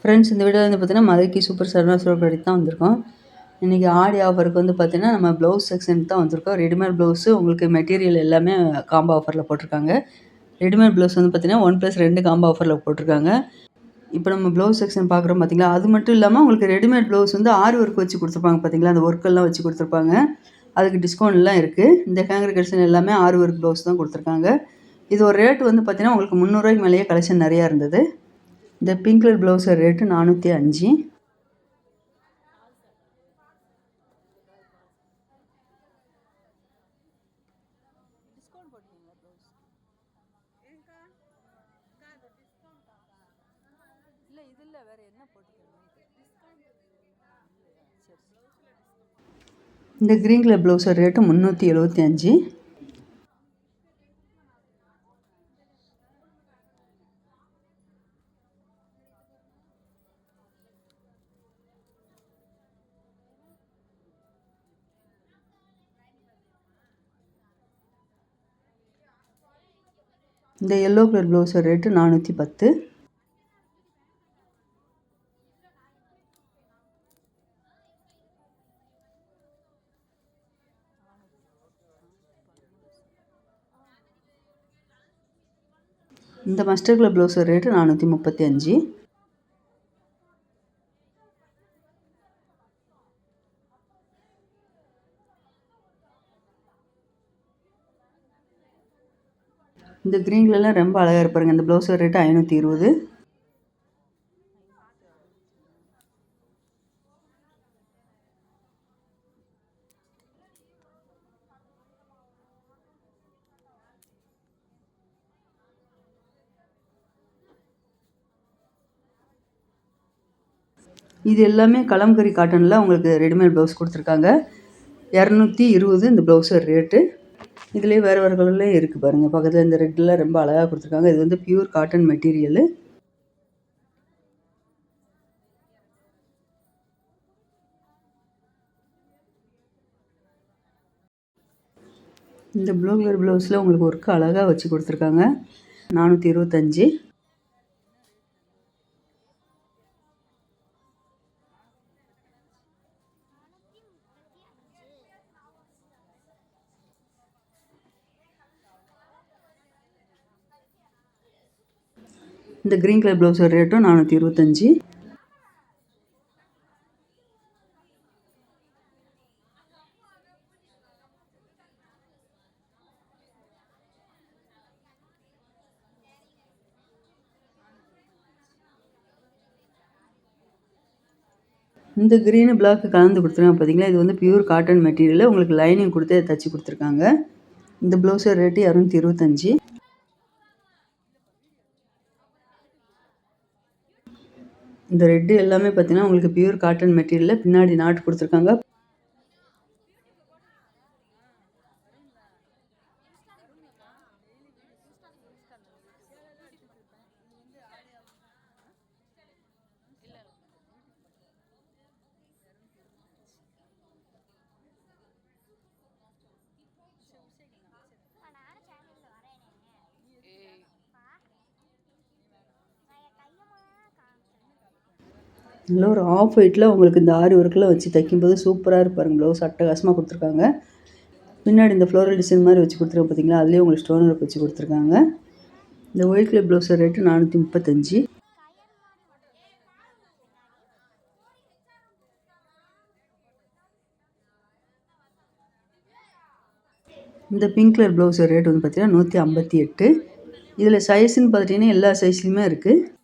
Friends, இந்த வீடியோவில் வந்து பார்த்தீங்கன்னா மதுரைக்கு சூப்பர் சரவணா ஸ்டோர் கடைக்கு தான் வந்திருக்கோம். இன்றைக்கி ஆடி ஆஃபருக்கு வந்து பார்த்தீங்கன்னா நம்ம ப்ளவுஸ் செக்ஷனுக்கு தான் வந்திருக்கோம். ரெடிமேட் ப்ளவுஸு உங்களுக்கு மெட்டீரியல் எல்லாமே காம்போ ஆஃபரில் போட்டிருக்காங்க. ரெடிமேட் ப்ளவுஸ் வந்து பார்த்தீங்கன்னா 1+2 காம்போ ஆஃபரில் போட்டிருக்காங்க. இப்போ நம்ம ப்ளவுஸ் செக்ஷன் பார்க்குறோம் பார்த்தீங்களா, அது மட்டும் இல்லாமல் உங்களுக்கு ரெடிமேட் ப்ளவுஸ் வந்து ஆரி ஒர்க் வச்சு கொடுத்துருப்பாங்க பார்த்தீங்களா, அந்த ஒர்க்கெல்லாம் வச்சு கொடுத்துருப்பாங்க. அதுக்கு டிஸ்கவுண்ட்லாம் இருக்குது. இந்த ஹேங்கர் கலெக்ஷன் எல்லாமே ஆரி ஒர்க் ப்ளவுஸ் தான் கொடுத்துருக்காங்க. இது ஒரு ரேட் வந்து பார்த்தீங்கன்னா உங்களுக்கு 300 ரூபாய்க்கு மேலேயே கலெக்ஷன் நிறையா இருந்தது. இந்த பிங்க் கலர் ப்ளவுஸோட ரேட்டு 405. இந்த கிரீன் கலர் ப்ளவுஸோட ரேட்டு 375. இந்த எல்லோ கலர் ப்ளவுஸோட ரேட்டு 410. இந்த மஸ்டர்ட் கலர் ப்ளவுஸோட ரேட்டு 435. இந்த கிரீன் கலர்லாம் ரொம்ப அழகாக இருப்பாருங்க. இந்த ப்ளவுஸோட ரேட்டு 520. இது எல்லாமே கலம்கரி காட்டனில் உங்களுக்கு ரெடிமேட் ப்ளவுஸ் கொடுத்துருக்காங்க. 220 இந்த ப்ளவுஸோட ரேட்டு. இதுலேயே வேறு வேறு கலர்லேயே இருக்குது பாருங்கள். பக்கத்தில் இந்த ரெட்டில் ரொம்ப அழகாக கொடுத்துருக்காங்க. இது வந்து பியூர் காட்டன் மெட்டீரியலு. இந்த ப்ளூ கலர் ப்ளவுஸில் உங்களுக்கு ஒர்க்கு அழகாக வச்சு கொடுத்துருக்காங்க. 425. இந்த கிரீன் கலர் ப்ளவுஸோட ரேட்டும் 425. இந்த க்ரீனு பிளாக் கலந்து கொடுத்துருக்காங்க பார்த்தீங்களா, இது வந்து பியூர் காட்டன் மெட்டீரியல். உங்களுக்கு லைனிங் கொடுத்து தச்சு கொடுத்துருக்காங்க. இந்த ப்ளவுஸோட ரேட்டு 225. இந்த ரெட்டு எல்லாமே பார்த்தீங்கன்னா உங்களுக்கு பியூர் காட்டன் மெட்டீரியலில் பின்னாடி நாட்டு கொடுத்துருக்காங்க. நல்ல ஒரு ஆஃப் ஒயிட்டில் உங்களுக்கு இந்த ஆரி ஒர்க்கெலாம் வச்சு தைக்கும்போது சூப்பராக இருப்பாருங்க. ப்ளவுஸ் அட்டகாசமாக கொடுத்துருக்காங்க. பின்னாடி இந்த ஃப்ளோரல் டிசைன் மாதிரி வச்சு கொடுத்துருக்காங்க பார்த்தீங்களா, அதுலேயே உங்களுக்கு ஸ்டோன் ஒர்க் வச்சு கொடுத்துருக்காங்க. இந்த ஒயிட் கலர் ப்ளவுஸோட ரேட்டு 435. இந்த பிங்க் கலர் ப்ளவுஸோட ரேட் வந்து பார்த்தீங்கன்னா 158. இதில் சைஸுன்னு பார்த்துட்டிங்கன்னா எல்லா சைஸ்லையுமே இருக்குது.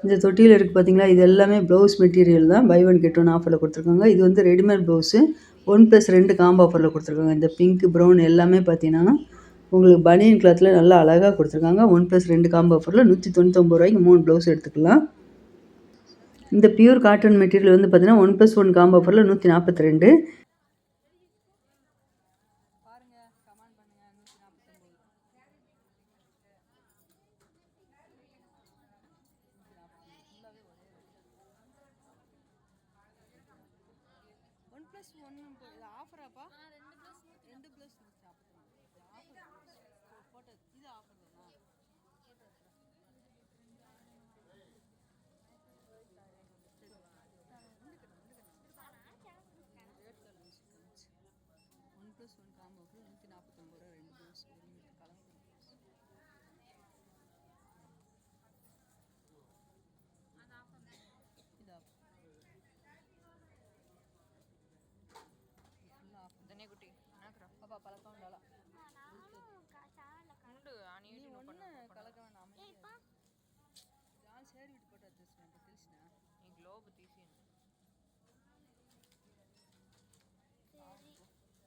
இந்த தொட்டியில் இருக்குது பார்த்தீங்களா, இது எல்லாமே ப்ளவுஸ் மெட்டீரியல் தான். பை ஒன் கெட் ஒன் ஆஃபரில் கொடுத்துருக்காங்க. இது வந்து ரெடிமேட் ப்ளவுஸு 1+2 காம்போ ஆஃபரில் கொடுத்துருக்காங்க. இந்த பிங்க் ப்ரௌன் எல்லாமே பார்த்தீங்கன்னா உங்களுக்கு பனியன் கிளாத்தில் நல்லா அழகாக கொடுத்துருக்காங்க. 1+2 காம்போ ஆஃபரில் 199 ரூபாய்க்கு 3 ப்ளவுஸ் எடுத்துக்கலாம். இந்த பியூர் காட்டன் மெட்டீரியல் வந்து பார்த்தீங்கன்னா 1+1 காம்போ ஆஃபரில் 142.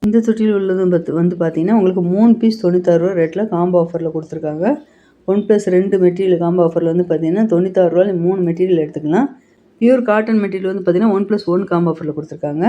இந்த தொட்டியில் உள்ளது வந்து பார்த்தீங்கன்னா உங்களுக்கு 3 பீஸ் 96 ரூபா ரேட்டில் காம்போ ஆஃபரில் கொடுத்துருக்காங்க. 1+2 மெட்டீரியல் காம்போ ஆஃபரில் வந்து பார்த்தீங்கன்னா 96 ரூபாயில் 3 மெட்டீரியல் எடுத்துக்கலாம். பியூர் காட்டன் மெட்டீரியல் வந்து பார்த்தீங்கன்னா 1+1 காம்போ ஆஃபரில் கொடுத்துருக்காங்க.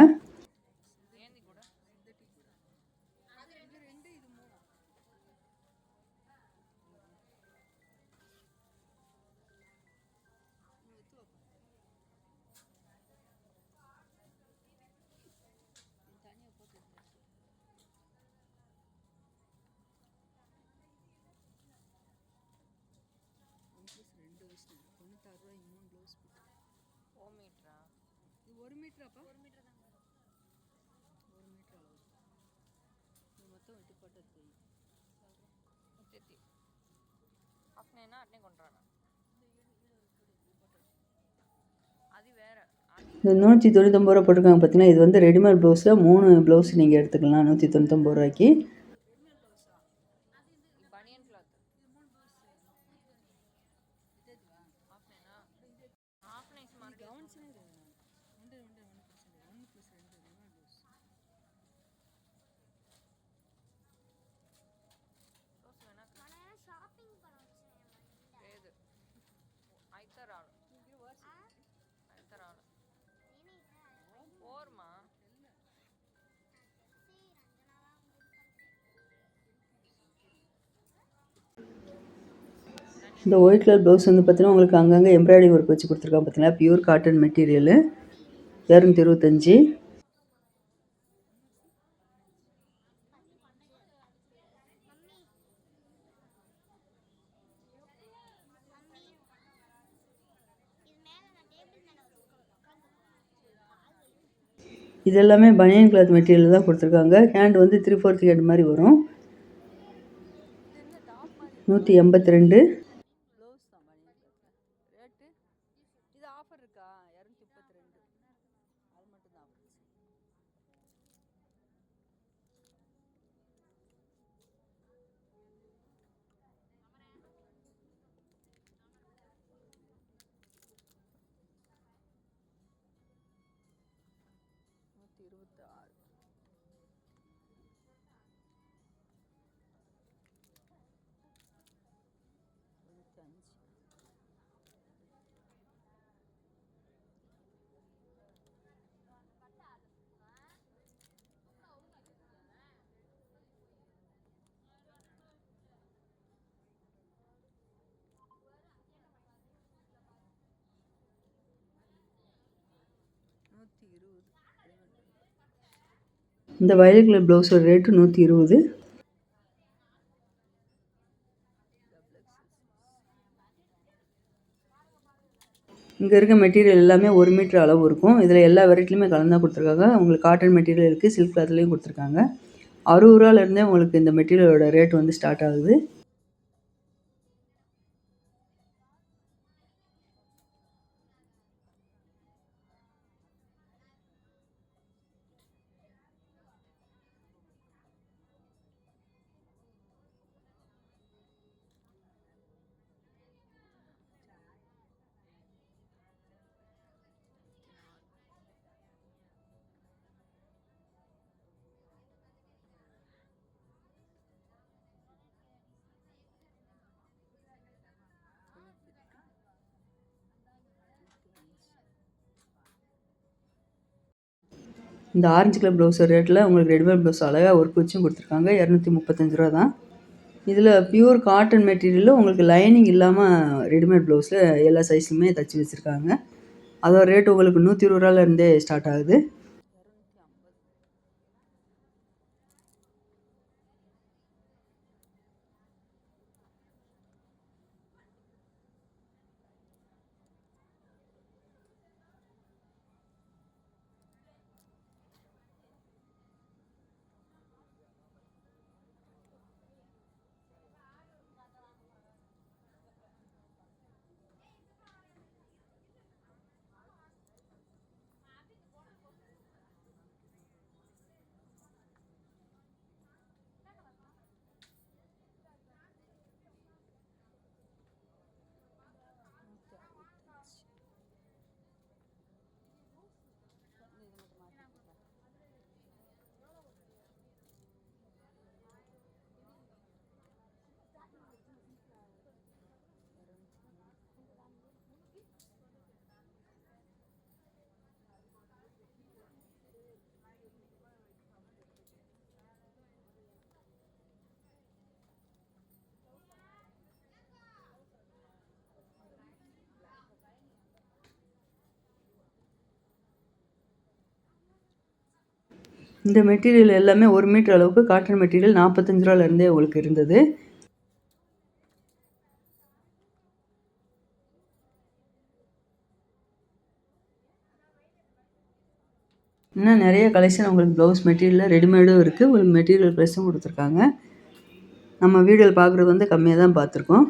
இந்த 199 ரூபா போட்டிருக்காங்க பார்த்தீங்கன்னா, இது வந்து ரெடிமேட் ப்ளவுஸில் 3 ப்ளவுஸ் நீங்கள் எடுத்துக்கலாம் 199 ரூபாய்க்கு. இந்த ஒயிட் கலர் ப்ளவுஸ் வந்து பார்த்தீங்கன்னா உங்களுக்கு அங்கங்கே எம்ப்ராய்டிங் ஒர்க் வச்சு கொடுத்துருக்காங்க பார்த்தீங்களா, பியூர் காட்டன் மெட்டீரியலு 225. இது எல்லாமே பனியன் கிளாத் மெட்டீரியல் தான் கொடுத்துருக்காங்க. ஹேண்ட் வந்து 3/4 ஹேண்ட் மாதிரி வரும். 182. இந்த வயலட் கலர் ப்ளவுஸோட ரேட்டு 120. இங்கே இருக்க மெட்டீரியல் எல்லாமே 1 மீட்டர் அளவு இருக்கும். இதில் எல்லா வெரைட்டிலுமே கலந்து கொடுத்துருக்காங்க. உங்களுக்கு காட்டன் மெட்டீரியல் இருக்குது, சில்க் கிளாத்லேயும் கொடுத்துருக்காங்க. 60 ரூபாலேருந்தே உங்களுக்கு இந்த மெட்டீரியலோட ரேட் வந்து ஸ்டார்ட் ஆகுது. இந்த ஆரஞ்சு கலர் ப்ளவுஸ் ரேட்டில் உங்களுக்கு ரெடிமேட் ப்ளவுஸ் அழகாக ஒர்க் வச்சும் கொடுத்துருக்காங்க. ரூ. 235 தான். இதில் பியூர் காட்டன் மெட்டீரியலில் உங்களுக்கு லைனிங் இல்லாமல் ரெடிமேட் ப்ளவுஸில் எல்லா சைஸ்லையுமே தச்சு வச்சுருக்காங்க. அதோட ரேட் உங்களுக்கு ரூ. 120 ஸ்டார்ட் ஆகுது. இந்த மெட்டீரியல் எல்லாமே 1 மீட்டர் அளவுக்கு காட்டன் மெட்டீரியல் ரூ. 45 உங்களுக்கு இருந்தது. இன்னும் நிறைய கலெக்ஷன் உங்களுக்கு ப்ளவுஸ் மெட்டீரியலில் ரெடிமேடும் இருக்குது. உங்களுக்கு மெட்டீரியல் ப்ரைஸும் கொடுத்துருக்காங்க. நம்ம வீடியோவில் பார்க்குறது கம்மியாக தான் பார்த்துருக்கோம்.